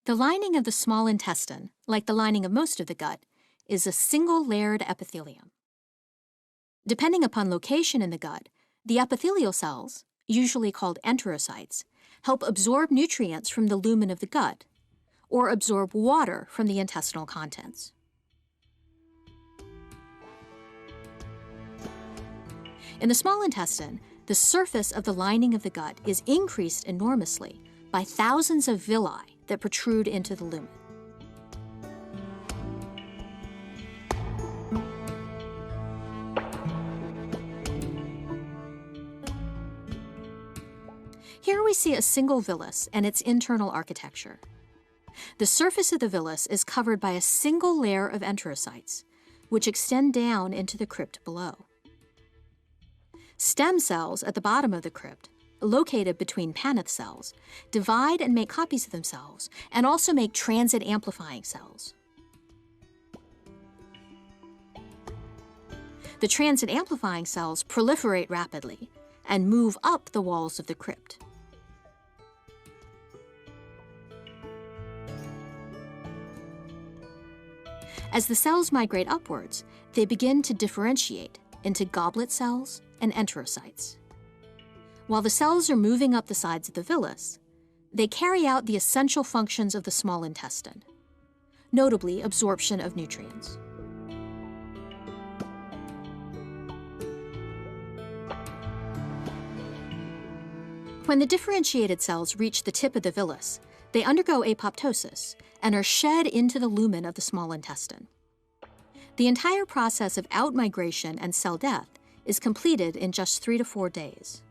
The lining of the small intestine, like the lining of most of the gut, is a single-layered epithelium. Depending upon location in the gut, the epithelial cells, usually called enterocytes, help absorb nutrients from the lumen of the gut, or absorb water from the intestinal contents. In the small intestine, the surface of the lining of the gut is increased enormously by thousands of villi that protrude into the lumen. Here we see a single villus and its internal architecture. The surface of the villus is covered by a single layer of enterocytes, which extend down into the crypt below. Stem cells at the bottom of the crypt, located between Paneth cells, divide and make copies of themselves, and also make transit-amplifying cells. The transit-amplifying cells proliferate rapidly and move up the walls of the crypt. As the cells migrate upwards, they begin to differentiate into goblet cells and enterocytes. While the cells are moving up the sides of the villus, they carry out the essential functions of the small intestine, notably absorption of nutrients. When the differentiated cells reach the tip of the villus, they undergo apoptosis and are shed into the lumen of the small intestine. The entire process of outmigration and cell death is completed in just 3 to 4 days.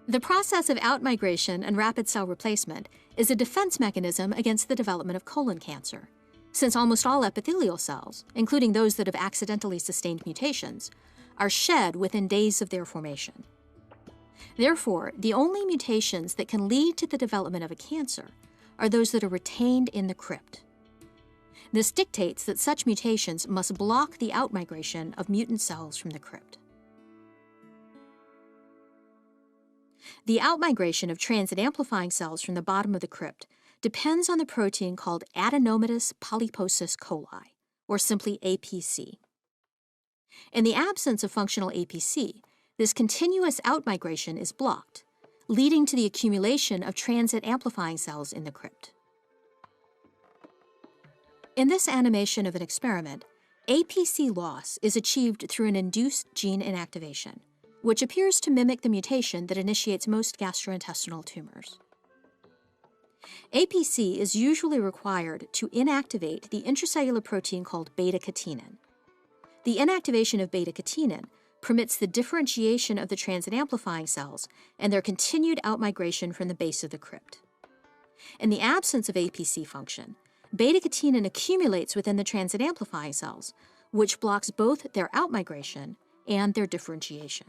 The process of outmigration and rapid cell replacement is a defense mechanism against the development of colon cancer, since almost all epithelial cells, including those that have accidentally sustained mutations, are shed within days of their formation. Therefore, the only mutations that can lead to the development of a cancer are those that are retained in the crypt. This dictates that such mutations must block the outmigration of mutant cells from the crypt. The outmigration of transit-amplifying cells from the bottom of the crypt depends on the protein called adenomatous polyposis coli, or simply APC. In the absence of functional APC, this continuous outmigration is blocked, leading to the accumulation of transit-amplifying cells in the crypt. In this animation of an experiment, APC loss is achieved through an induced gene inactivation, which appears to mimic the mutation that initiates most gastrointestinal tumors. APC is usually required to inactivate the intracellular protein called beta-catenin. The inactivation of beta-catenin permits the differentiation of the transit-amplifying cells and their continued outmigration from the base of the crypt. In the absence of APC function, beta-catenin accumulates within the transit-amplifying cells, which blocks both their outmigration and their differentiation.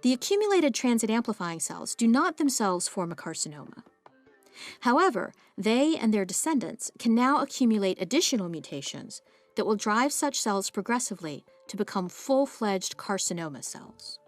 The accumulated transit-amplifying cells do not themselves form a carcinoma. However, they and their descendants can now accumulate additional mutations that will drive such cells progressively to become full-fledged carcinoma cells.